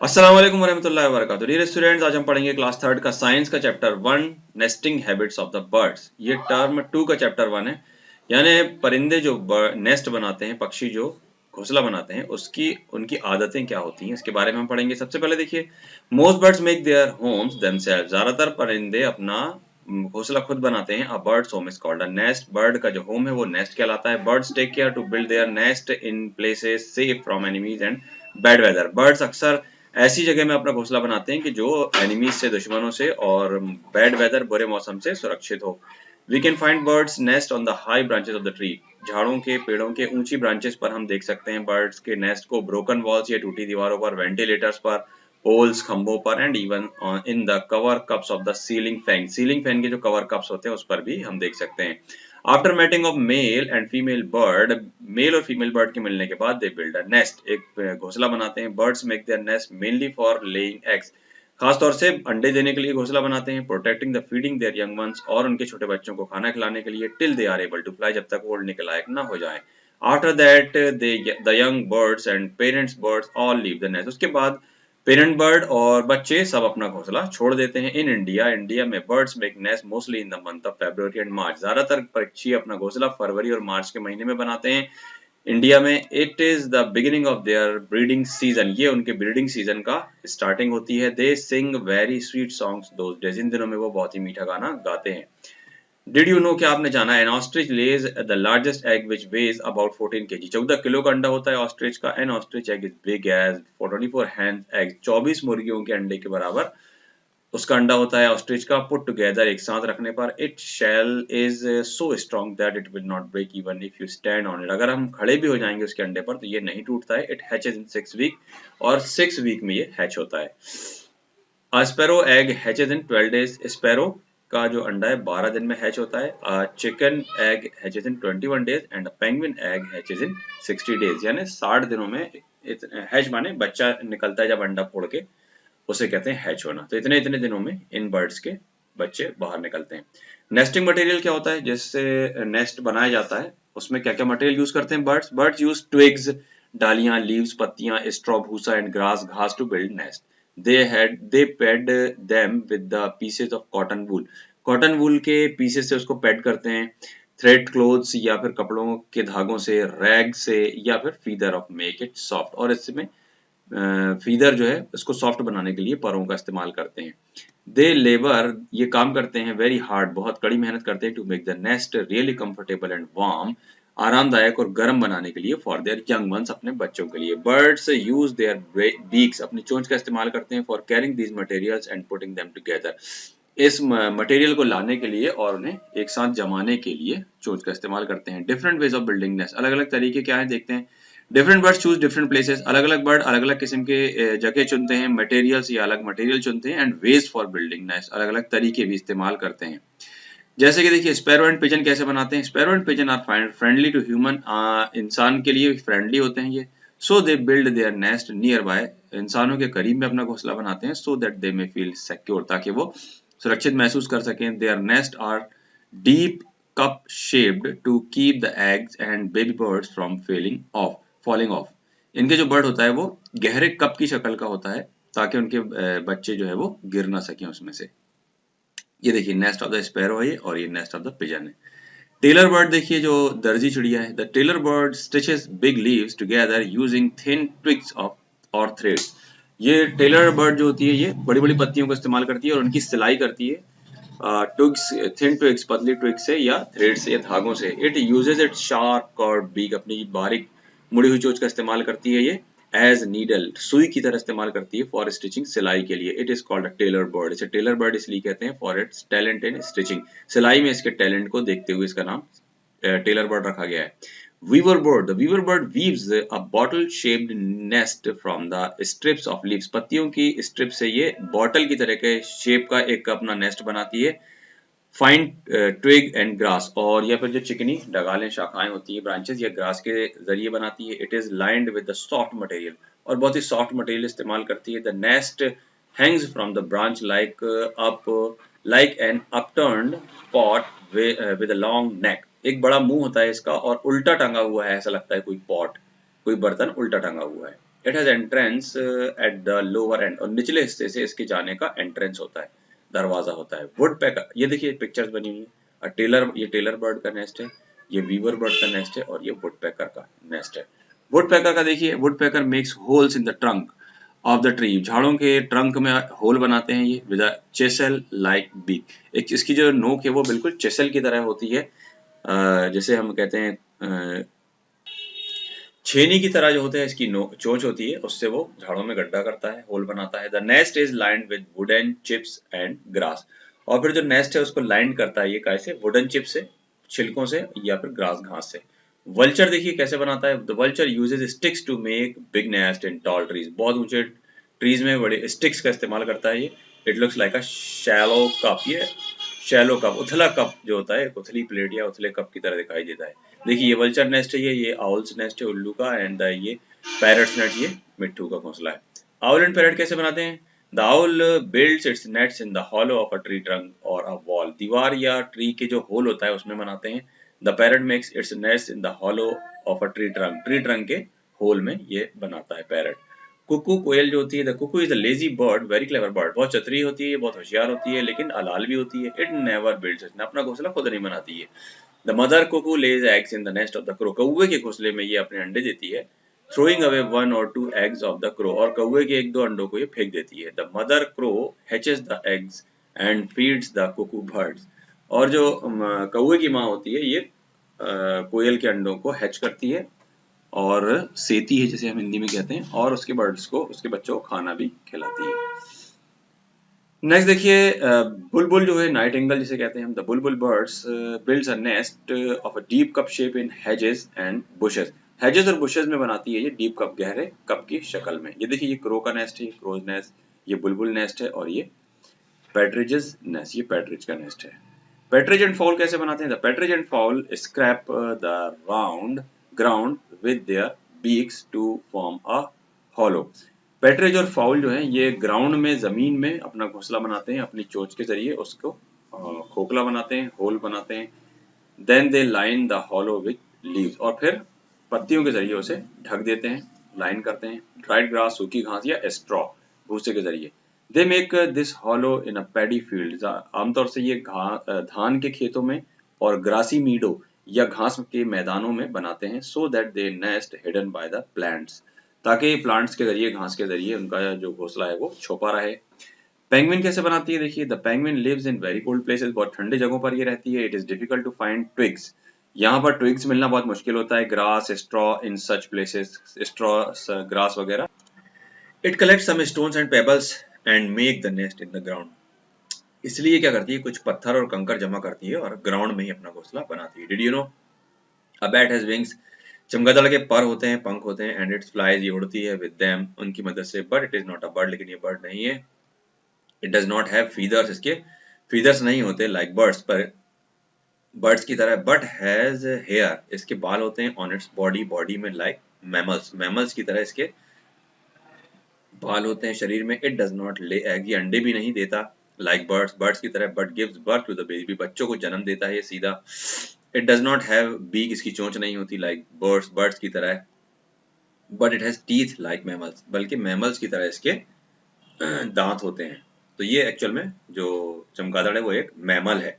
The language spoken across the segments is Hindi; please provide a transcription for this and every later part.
अस्सलाम वालेकुम वरहमतुल्लाहि वबरकातुहू। डियर स्टूडेंट्स, आज हम पढ़ेंगे क्लास थर्ड का साइंस का chapter 1 nesting habits of the birds. ये टर्म 2 का चैप्टर 1 है। यानी परिंदे जो नेस्ट बनाते हैं, पक्षी जो घोंसला बनाते हैं, उसकी उनकी आदतें क्या होती हैं, इसके बारे में हम पढ़ेंगे। सबसे पहले देखिए, most birds make their homes themselves. ज्यादातर परिंदे अपना घोंसला खुद बनाते हैं। A bird's home is called a nest. Bird का जो होम है वो नेस्ट कहलाता है। Birds take care to build their nest in places safe from enemies and bad weather. Birds अक्सर ऐसी जगह में अपना घोंसला बनाते हैं कि जो एनिमीज से, दुश्मनों से और बैड वेदर, बुरे मौसम से सुरक्षित हो। We can find birds nest on the high branches of the tree. झाड़ों के, पेड़ों के ऊंची ब्रांचेस पर हम देख सकते हैं बर्ड्स के नेस्ट को। ब्रोकन वॉल्स या टूटी दीवारों पर, वेंटिलेटर्स पर, पोल्स, खंभों पर, and even in the cover cups of the ceiling fan. Ceiling fan के जो कवर कप्स होते हैं उस पर भी हम देख सकते हैं। After mating of male and female bird, male और फीमेल बर्ड के मिलने के बाद दे बिल्ड अ नेस्ट, एक घोंसला बनाते हैं। Birds make their nest mainly for laying eggs. खास तौर से अंडे देने के लिए घोंसला बनाते हैं। Protecting the feeding their young ones, और उनके छोटे बच्चों को खाना खिलाने के लिए। Till they are able to fly, जब तक वो उड़ने के लायक ना हो जाएं। After that they the young birds and parents birds all leave the nest. उसके बाद पेरेंट बर्ड और बच्चे सब अपना घोंसला छोड़ देते हैं। इन इंडिया, इंडिया में birds make nest mostly in the month of February and March. ज्यादातर पक्षी अपना घोंसला फरवरी और मार्च के महीने में बनाते हैं। इंडिया में it is the beginning of their breeding season, ये उनके ब्रीडिंग सीजन का स्टार्टिंग होती है। They sing very sweet songs those days, इन दिनों में वो बहुत ही मीठा गाना गाते हैं। डिड यू नो, क्या आपने जाना, an ostrich lays the largest egg which weighs about 14 kg। 14 kilo का अंडा होता है ऑस्ट्रिच का। An ostrich egg is big as 24 hen egg. 24 मुर्गियों के अंडे के बराबर उसका अंडा होता है ऑस्ट्रिच का। पुट टुगेदर, एक साथ रखने पर। It shell is so strong that it will not break even if you stand on it. अगर हम खड़े भी हो जाएंगे उसके अंडे पर तो ये नहीं टूटता है। इट हैचेज इन 6 वीक, और 6 वीक में ये हैच होता है। स्पैरो एग हैचेज इन 12 डेज। स्पैरो का जो अंडा है 12 दिन में हैच होता है। Chicken egg hatches in 21 days and penguin egg hatches in 60 days. यानी 60 दिनों में हैच माने बच्चा निकलता है जब अंडा फोड़ के, उसे कहते हैं हैच होना। तो इतने इतने दिनों में इन बर्ड्स के बच्चे बाहर निकलते हैं। नेस्टिंग मटेरियल क्या होता है, जिससे नेस्ट बनाया जाता है, उसमें क्या क्या मटेरियल यूज करते हैं बर्ड्स। बर्ड्स यूज ट्विग्स, डालियां, लीव्स, पत्तियां, स्ट्रॉ, भूसा एंड ग्रास, घास to build nest. They pad them with the pieces of cotton wool. Cotton wool के पीसेस से उसको पेड करते हैं। थ्रेड क्लोथ्स, या फिर कपड़ों के धागों से, रैग से, या फिर feather of make it soft. और इसमें फीदर जो है उसको सॉफ्ट बनाने के लिए परों का इस्तेमाल करते हैं। दे लेबर, ये काम करते हैं, वेरी हार्ड, बहुत कड़ी मेहनत करते हैं, to make the nest really comfortable and warm, आरामदायक और गर्म बनाने के लिए, फॉर देयर यंग वंस, अपने बच्चों के लिए। बर्ड्स यूज देयर बीक्स, अपनी चोंच का इस्तेमाल करते हैं, for carrying these materials and putting them together, इस मटेरियल को लाने के लिए और उन्हें एक साथ जमाने के लिए चोंच का इस्तेमाल करते हैं। Different ways of building nest, अलग अलग तरीके क्या है देखते हैं। Different birds choose different places, अलग अलग बर्ड अलग अलग किस्म के जगह चुनते हैं, मटेरियल्स या अलग मटेरियल चुनते हैं। And ways for building nest, अलग अलग तरीके भी इस्तेमाल करते हैं। जैसे कि देखिए, स्पैरो एंड पिजन कैसे बनाते हैं। Sparrow and pigeon are friendly to human, इंसान के लिए फ्रेंडली होते हैं ये। So they build their nest nearby, इंसानों के करीब में अपना घोंसला बनाते हैं। So that they may feel secure, ताकि वो सुरक्षित महसूस कर सकें। Their nest are deep cup shaped to keep the eggs and baby birds from falling off. इनके जो बर्ड होता है वो गहरे कप की शक्ल का होता है, ताकि उनके बच्चे जो है वो गिर ना सकें उसमें से। ये देखिए नेस्ट ऑफ द स्पैरो है और ये नेस्ट ऑफ द पिजन है। टेलर बर्ड देखिए, जो दर्जी चिड़िया है। The tailor bird stitches big leaves together using thin twigs of और थ्रेड्स। ये टेलर बर्ड जो होती है ये बड़ी बड़ी पत्तियों का इस्तेमाल करती है और उनकी सिलाई करती है ट्विग्स, थिन ट्विग्स, पतली ट्विग से, या थ्रेड से, या धागों से। It uses it sharp curved beak, अपनी बारीक मुड़ी हुई चोंच का इस्तेमाल करती है ये। एज नीडल, सुई की तरह इस्तेमाल करती है, फॉर स्टिचिंग, सिलाई के लिए। It is called a tailor bird. इसे टेलर बर्ड इसलिए कहते हैं for its talent in stitching, सिलाई में इसके टैलेंट को देखते हुए इसका नाम टेलर बर्ड रखा गया है। Weaver bird, the weaver bird weaves a bottle shaped nest from the strips of leaves. पत्तियों की स्ट्रिप से ये बॉटल की तरह के शेप का एक अपना नेस्ट बनाती है। फाइन ट्विग एंड ग्रास, और या फिर जो चिकनी डगालें, शाखाएं होती है, ब्रांचेस, या ग्रास के जरिए बनाती है। It is lined with the soft material, और बहुत ही सॉफ्ट मटेरियल इस्तेमाल करती है। The nest hangs from the branch like an upturned pot with a long neck. एक बड़ा मुंह होता है इसका और उल्टा टंगा हुआ है, ऐसा लगता है कोई पॉट, कोई बर्तन उल्टा टंगा हुआ है। It has entrance at the lower and, और निचले हिस्से से इसके जाने का एंट्रेंस होता है, दरवाजा होता है। वुड पैकर, ये देखिए पिक्चर्स बनी हुई है, टेलर, ये टेलर बर्ड का नेस्ट है, ये वीवर बर्ड का नेस्ट है, और ये वुड पैकर का नेस्ट है। वुड पैकर का देखिए, woodpecker makes holes in the trunk of the tree, झाड़ों के ट्रंक में होल बनाते हैं ये, with a chisel like beak, एक इसकी जो नोक है वो बिल्कुल चेसल की तरह होती है, जैसे हम कहते हैं छेनी की तरह जो होता है, इसकी चोंच होती है, उससे वो झाड़ों में गड्ढा करता है, होल बनाता है। The nest is lined with wooden chips and grass, और फिर जो नेस्ट है उसको लाइंड करता है ये काय से, वुडन चिप से, छिलकों से, या फिर ग्रास घास से। वल्चर देखिए कैसे बनाता है, the vulture uses sticks to make big nest in tall trees, बहुत ऊंचे ट्रीज में बड़े स्टिक्स का इस्तेमाल करता है ये। It looks like a shallow cup, ये शैलो कप, उथला कप जो होता है, उथली प्लेट या उथले कप की तरह दिखाई देता है। देखिए ये वल्चर नेस्ट है, ये आउल्स नेस्ट है उल्लू का, एंड ये पैरट्स नेस्ट, ये मिट्ठू का घोंसला है। आउल एंड पैरट कैसे बनाते हैं, the owl builds it's nets in the hollow of a tree trunk और अ वॉल, दीवार या ट्री के जो होल होता है उसमें बनाते हैं। The parrot makes its nest in the hollow of a tree trunk के होल में ये बनाता है पैरट। कुकू, कोयल जो होती है, the Kuku is a lazy bird, very clever bird, बहुत चतुरी होती है, बहुत होशियार होती है, लेकिन अलाल भी होती है। इट नेवर बिल्ड्स, अपना घोंसला खुद नहीं बनाती है। The mother cuckoo lays eggs in the nest of the crow, कौवे के घोंसले में ये अपने अंडे देती है। Throwing away 1 or 2 eggs of the crow, और कौवे के 1-2 अंडों को ये फेंक देती है। The mother crow hatches the eggs and feeds the Kuku birds, और जो कौवे की माँ होती है ये कोयल के अंडों को हैच करती है और सेती है, जैसे हम हिंदी में कहते हैं, और उसके बर्ड्स को, उसके बच्चों को खाना भी खिलाती है। नेक्स्ट देखिए, बुलबुल जो है, नाइट एंगल जिसे कहते हैं हम, the Bulbul birds builds a nest of a deep cup shape in hedges and bushes, hedges और बुशेस में बनाती है ये डीप कप, गहरे कप की शक्ल में। ये देखिए, ये क्रो का नेस्ट है, क्रोज नेस्ट, ये बुलबुल नेस्ट है, और ये पैट्रिजेस नेस्ट, ये पैट्रिज का नेस्ट है। पैट्रिज एंड फाउल कैसे बनाते हैं, the partridge and fowl scrape the round ground with their beaks to form a hollow. Partridge और फाउल जो है ये ग्राउंड में, जमीन में अपना घोंसला बनाते हैं, अपनी चोंच के जरिए उसको खोखला बनाते हैं, होल बनाते हैं। Then they line the hollow with leaves, और फिर पत्तियों के जरिए उसे ढक देते हैं, लाइन करते हैं। ड्राइड ग्रास, सूखी घास, या स्ट्रॉ, भूसे के जरिए। They make this hollow in a paddy field, आमतौर से ये धान के खेतों में और ग्रासी मीडो या घास के मैदानों में बनाते हैं। So that they nest hidden by the plants, ताकि प्लांट्स के जरिए, घास के जरिए उनका जो घोंसला है वो छुपा रहे। पेंगुइन कैसे बनाती है, देखिए, the penguin lives in very cold places, बहुत ठंडे जगहों पर ये रहती है। It is difficult to find twigs, यहाँ पर ट्विग्स मिलना बहुत मुश्किल होता है। Grass, straw in such places, straw, grass वगैरह। It collect some stones and pebbles and make the nest in the ground, इसलिए क्या करती है, कुछ पत्थर और कंकर जमा करती है और ग्राउंड में ही अपना घोंसला बनाती है। Did you know a bat has wings, चमगादड़ के पर होते हैं, पंख होते हैं, एंड इट्स फ्लाइज, ये उड़ती है, विद देम, उनकी मदद से, but it is not a bird, लेकिन ये बर्ड नहीं है। It does not have feathers, इसके फीदर्स नहीं होते लाइक बर्ड्स, पर बर्ड्स की तरह, बट हैज हेयर, इसके बाल होते हैं, ऑन इट्स बॉडी, बॉडी में, लाइक मैमल्स, मैमल्स की तरह इसके बाल होते हैं शरीर में। इट डज नॉट ले एग, ये अंडे भी नहीं देता लाइक बर्ड्स, बर्ड्स की तरह, but gives birth to the baby, बच्चों को जन्म देता है ये सीधा। It does not have beak, इसकी चोंच नहीं होती लाइक बर्ड्स, बर्ड्स की तरह, but it has teeth like mammals, बल्कि मैमल्स की तरह इसके दांत होते हैं। तो ये एक्चुअल में जो चमगादड़ है वो एक मैमल है,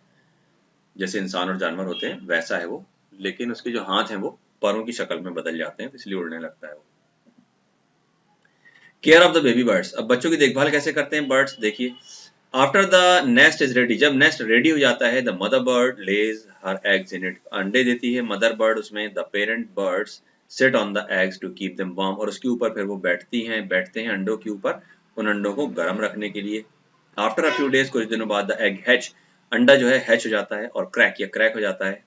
जैसे इंसान और जानवर होते हैं वैसा है वो, लेकिन उसके जो हाथ हैं वो परों की शक्ल में बदल जाते हैं, तो इसलिए उड़ने लगता है वो। Care of the baby birds, अब बच्चों की देखभाल कैसे करते हैं बर्ड्स, देखिए, after the nest is ready, जब नेस्ट रेडी हो जाता है, the mother bird lays her eggs in it, अंडे देती है मदर बर्ड उसमें। The parent birds sit on the eggs to keep them warm, और उसके ऊपर फिर वो बैठते हैं अंडों के ऊपर, उन अंडों को गर्म रखने के लिए। आफ्टर अ फ्यू डेज, कुछ दिनों बाद, द एग हैच, अंडा जो है हैच हो जाता है और क्रैक हो जाता है।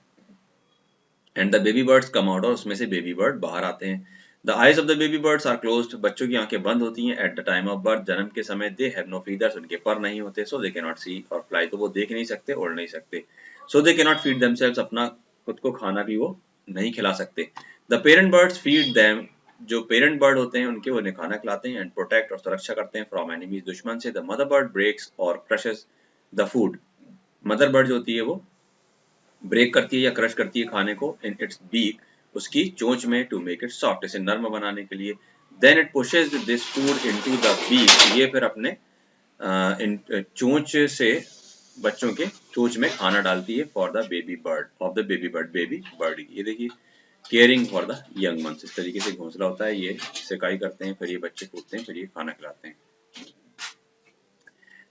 And the baby birds come out, और उसमें से बेबी बर्ड बाहर आते हैं। The eyes of the baby birds are closed, बच्चों की आंखें बंद होती हैं। At the time of birth, जन्म के समय, दे हैव नो फीदर्स, उनके पर नहीं होते। सो दे कैन नॉट सी और फ्लाई, तो वो देख नहीं सकते, उड़ नहीं सकते। So they can not feed themselves, अपना खुद को खाना भी वो नहीं खिला सकते। The parent birds feed them, जो पेरेंट बर्ड होते हैं उनके उन्हें खाना खिलाते हैं। एंड प्रोटेक्ट, और सुरक्षा करते हैं, फ्रॉम एनिमीज, दुश्मन से। द मदर बर्ड ब्रेक्स और crushes the food, mother bird जो होती है वो ब्रेक करती है या क्रश करती है खाने को, इन इट्स बीक, उसकी चोंच में, टू मेक इट सॉफ्ट, इसे नर्म बनाने के लिए। Then it pushes this food into the beak, ये फिर अपने चोंच से बच्चों के चोंच में खाना डालती है for the baby bird of the baby bird. ये देखिए caring for the young months, इस तरीके से घोंसला होता है, ये सिकाई करते हैं, फिर ये बच्चे कूदते हैं, फिर ये खाना खिलाते हैं।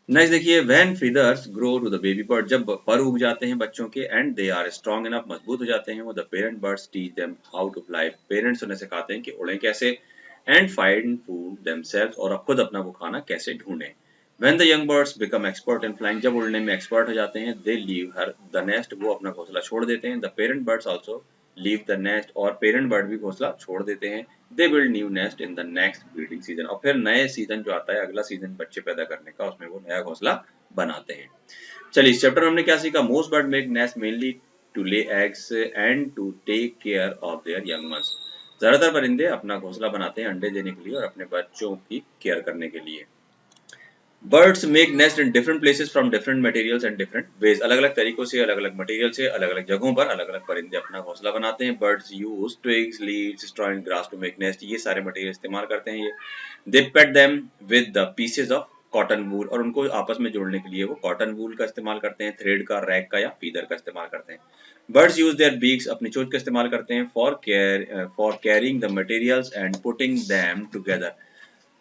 नेक्स्ट देखिए when feathers grow to the baby bird, जब पर उग जाते हैं बच्चों के, and they are strong enough, मजबूत हो जाते हैं वो, the parent birds teach them how to fly, parents उन्हें सिखाते हैं कि उड़ें कैसे, एंड फाइंड फूड देमसेल्व्स, और खुद अपना वो खाना कैसे ढूंढें। When the young birds become expert in flying, जब उड़ने में एक्सपर्ट हो जाते हैं, दे लीव हर द नेस्ट, वो अपना घोंसला छोड़ देते हैं, the parent birds also leave the nest, और पेरेंट बर्ड भी घोंसला छोड़ देते हैं, they build new nest in the next breeding season, और फिर नए सीजन जो आता है, अगला सीजन बच्चे पैदा करने का, उसमें वो नया घोंसला बनाते हैं। चलिए इस चैप्टर में हमने क्या सीखा, most bird make nest mainly to lay eggs and to take care of their young ones, ज्यादातर परिंदे अपना घोंसला बनाते हैं अंडे देने के लिए और अपने बच्चों की केयर करने के लिए। Birds make nest in different places from different materials and different ways, अलग अलग तरीकों से, अलग अलग मटेरियल से, अलग अलग जगहों पर अलग अलग परिंदे अपना घोंसला बनाते हैं। Birds use twigs, leaves, straw and grass to make nest, ये सारे मटेरियल इस्तेमाल करते हैं ये। They pet them with the pieces of cotton wool, और उनको आपस में जोड़ने के लिए वो कॉटन वूल का इस्तेमाल करते हैं, थ्रेड का, रैग का या फीदर का इस्तेमाल करते हैं। बर्ड्स यूज देयर बीक्स, अपनी चोंच का इस्तेमाल करते हैं for carrying the materials and putting them together,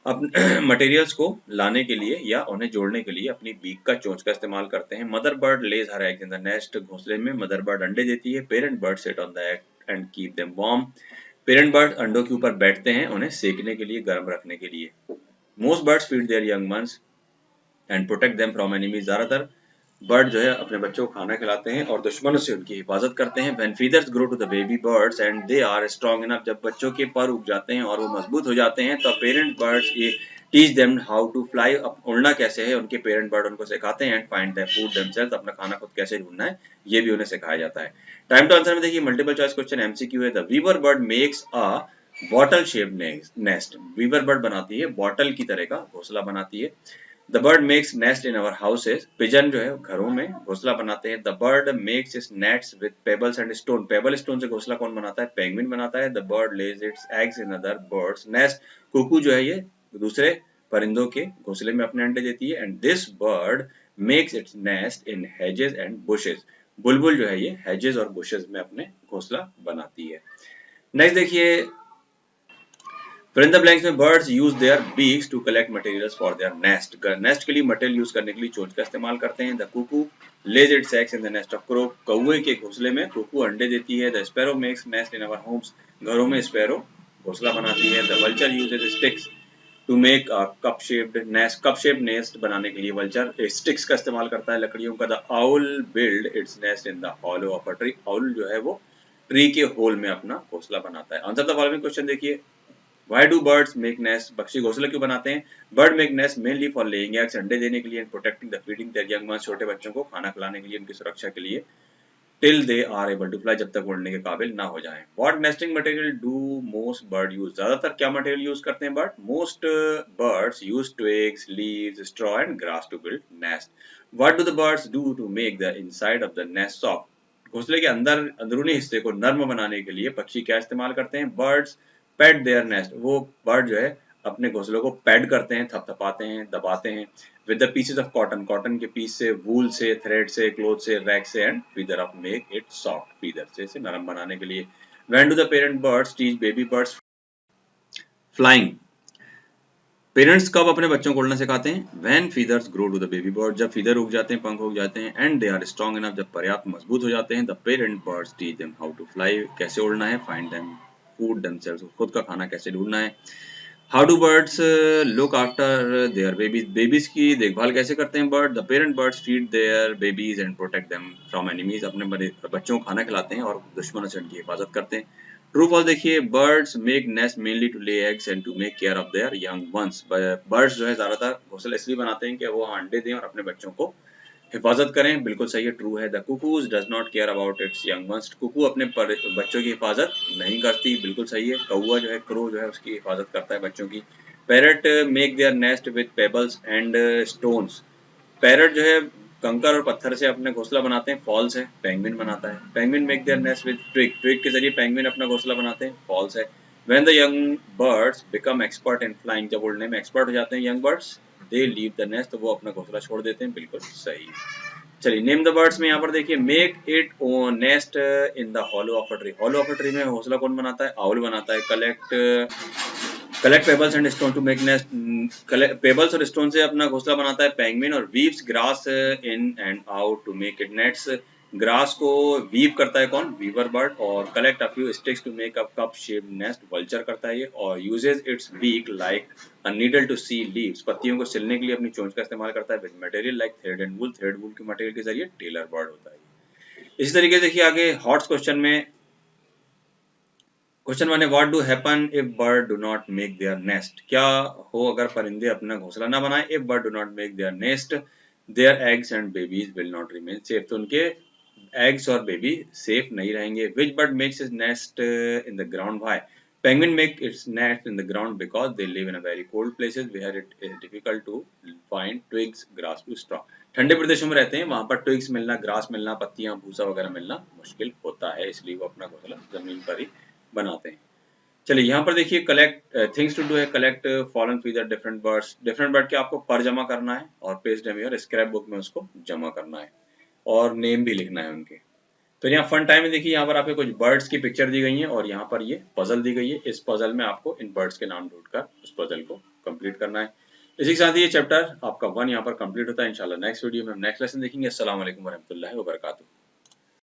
materials को लाने के लिए या उन्हें जोड़ने के लिए अपनी बीक का चोंच का इस्तेमाल करते हैं। Mother bird lays her eggs in the nest, घोंसले में मदर बर्ड अंडे देती है। Parent bird sit on the egg and keep them warm, parent bird अंडों के ऊपर बैठते हैं उन्हें सेकने के लिए, गर्म रखने के लिए। Most birds feed there young once and protect them from enemies, ज्यादातर बर्ड जो है अपने बच्चों को खाना खिलाते हैं और दुश्मनों से उनकी हिफाजत करते हैं। When feathers grow to the baby birds and they are strong enough, जब बच्चों के पर उग जाते हैं और वो मजबूत हो जाते हैं, तो parent birds teach them how to fly, उड़ना कैसे है उनके पेरेंट बर्ड उनको सिखाते हैं, and find their food themselves, अपना खाना खुद कैसे ढूंढना है ये भी उन्हें सिखाया जाता है। टाइम टू आंसर में देखिए मल्टीपल चॉइस क्वेश्चन एमसीक्यू है। The weaver bird makes a bottle shaped nest, weaver bird बनाती है बॉटल की तरह का घोंसला बनाती है। The bird makes nest in our houses, pigeon जो है घरों में घोंसला बनाते हैं। The bird makes its nests with pebbles and stone, pebble stone से घोंसला कौन बनाता है, penguin बनाता है। The bird lays its eggs in other birds nest, Kuku जो है ये दूसरे परिंदों के घोंसले में अपने अंडे देती है। And this bird makes its nest in hedges and bushes, बुलबुल जो है ये hedges और bushes में अपने घोंसला बनाती है। नेक्स्ट देखिए फिर इन द ब्लैंक्स में birds use their beaks to collect materials for their nest, nest के लिए मटेरियल यूज करने के लिए चोंच का इस्तेमाल करते हैं। The cuckoo lays its eggs in the nest of crow, कौवे के घोंसले में कुकू अंडे देती है। The sparrow makes nest in our homes, घरों में स्पैरो घोंसला बनाती है। The vulture uses sticks to make a cup shaped nest, cup shaped nest बनाने के लिए वल्चर स्टिक्स का इस्तेमाल करता है, लकड़ियों का। The owl build its nest in the hollow of a tree, owl जो है वो ट्री के होल में अपना घोंसला बनाता है। आंसर द फॉलोइंग क्वेश्चन देखिए, Why do birds make nest? पक्षी घोंसला क्यों बनाते हैं? Bird make nest mainly for laying eggs, अंडे देने के लिए, and protecting the feeding their young ones, छोटे बच्चों को खाना खिलाने के लिए, उनकी सुरक्षा के लिए, till they are able to fly, जब तक उड़ने के काबिल ना हो जाएं। What nesting material do most bird use? ज्यादातर क्या मटेरियल यूज करते हैं bird? Most birds use twigs, leaves, straw and grass to build nest. What do the birds do to make the inside of the nest soft? घोंसले के अंदर अंदरूनी हिस्से को नर्म बनाने के लिए पक्षी क्या इस्तेमाल करते हैं? बर्ड्स पैड देयर नेस्ट, वो बर्ड जो है अपने घोंसलों को पैड करते हैं, थपथपाते हैं, दबाते हैं। With the pieces of cotton, cotton के पीस से, वूल से, थ्रेड से, क्लोथ से, रैग से, and feather of make it soft, feather से इसे नरम बनाने के लिए। When do the parent birds teach baby birds flying, parents कब अपने बच्चों को उड़ना सिखाते हैं? When feathers grow to the baby bird, जब फीदर उग जाते हैं, पंख उग जाते हैं, and they are strong enough, जब पर्याप्त मजबूत हो जाते हैं। The parent birds teach them how to fly, कैसे उड़ना है, फाइंड देम फूड देमसेल्व्स, खुद का खाना कैसे ढूंढना है। How do birds look after their babies, babies की देखभाल कैसे करते हैं bird? The parent birds feed there babies and protect them from enemies, अपने बच्चों को खाना खिलाते हैं और दुश्मनों से उनकी हिफाजत करते हैं। ट्रू फॉल्स देखिए, birds make nest mainly to lay eggs and to make care of their young ones, birds जो है ज्यादातर घोंसला इसलिए बनाते हैं कि वो अंडे दें और अपने बच्चों को हिफाजत करें, बिल्कुल सही है, ट्रू है। The cuckoos does not care about its young ones, cuckoo अपने बच्चों की हिफाजत नहीं करती, बिल्कुल सही है। कौवा जो है, क्रो जो है, उसकी हिफाजत करता है बच्चों की। Parrot make their nest with pebbles and stones, parrot जो है कंकर और पत्थर से अपने घोंसला बनाते हैं, फॉल्स है। पेंगुइन बनाता है, penguin make their nest with twig, twig के जरिए पेंगुइन अपना घोंसला बनाते हैं, फॉल्स है। When the young birds become expert in flying, जब उड़ने में एक्सपर्ट हो जाते हैं young birds, they leave the nest, तो वो अपना घोंसला छोड़ देते हैं। बिल्कुल सही। चलिए नेम द बर्ड्स में यहाँ पर देखिए, make it o nest in the hollow of a tree, hollow of a tree में घोंसला कौन बनाता है? आउल बनाता है। Collect pebbles and stone to make nest, pebbles और स्टोन से अपना घोंसला बनाता है पेंगुइन। और weaves grass in and out to make it nets, grass को वीव करता है कौन? Weaver bird. और collect a few sticks to make a cup shaped nest, vulture करता है ये। और uses its beak like a needle to sew leaves, पत्तियों को सिलने के लिए अपनी चोंच का इस्तेमाल करता है। With material like thread and wool, thread wool के मटेरियल के जरिए टेलर बर्ड होता है। इसी तरीके से देखिए आगे हॉट्स क्वेश्चन में, क्वेश्चन 1 है, what do happen if bird do not make their nest, क्या हो अगर परिंदे अपना घोंसला ना बनाए? If bird do not make their nest, their eggs and babies will not remain safe, तो उनके एग्स और बेबी सेफ नहीं रहेंगे। Which bird makes its nest in the ground, why? Penguin make its nest in the ground because they live in a very cold places where it is difficult to find twigs grass to straw, ठंडे प्रदेशों में रहते हैं, वहां पर ट्विग्स मिलना, ग्रास मिलना, पत्तियां भूसा वगैरह मिलना मुश्किल होता है, इसलिए वो अपना घोंसला जमीन पर ही बनाते हैं। चलिए यहाँ पर देखिए कलेक्ट थिंग्स टू डू है, collect fallen feather different birds, different bird के आपको पर जमा करना है और पेज डमी और स्क्रैप बुक में उसको जमा करना है और नेम भी लिखना है उनके। तो यहाँ फन टाइम में देखिए यहाँ पर आपको कुछ बर्ड्स की पिक्चर दी गई है और यहाँ पर ये पजल दी गई है, इस पजल में आपको इन बर्ड्स के नाम ढूंढकर उस पजल को कंप्लीट करना है। इसी के साथ ये चैप्टर आपका 1 यहाँ पर कंप्लीट होता है। इंशाल्लाह नेक्स्ट वीडियो में हम नेक्स्ट लेसन देखेंगे। अस्सलाम वालेकुम वरहमतुल्लाहि वबरकातुहू।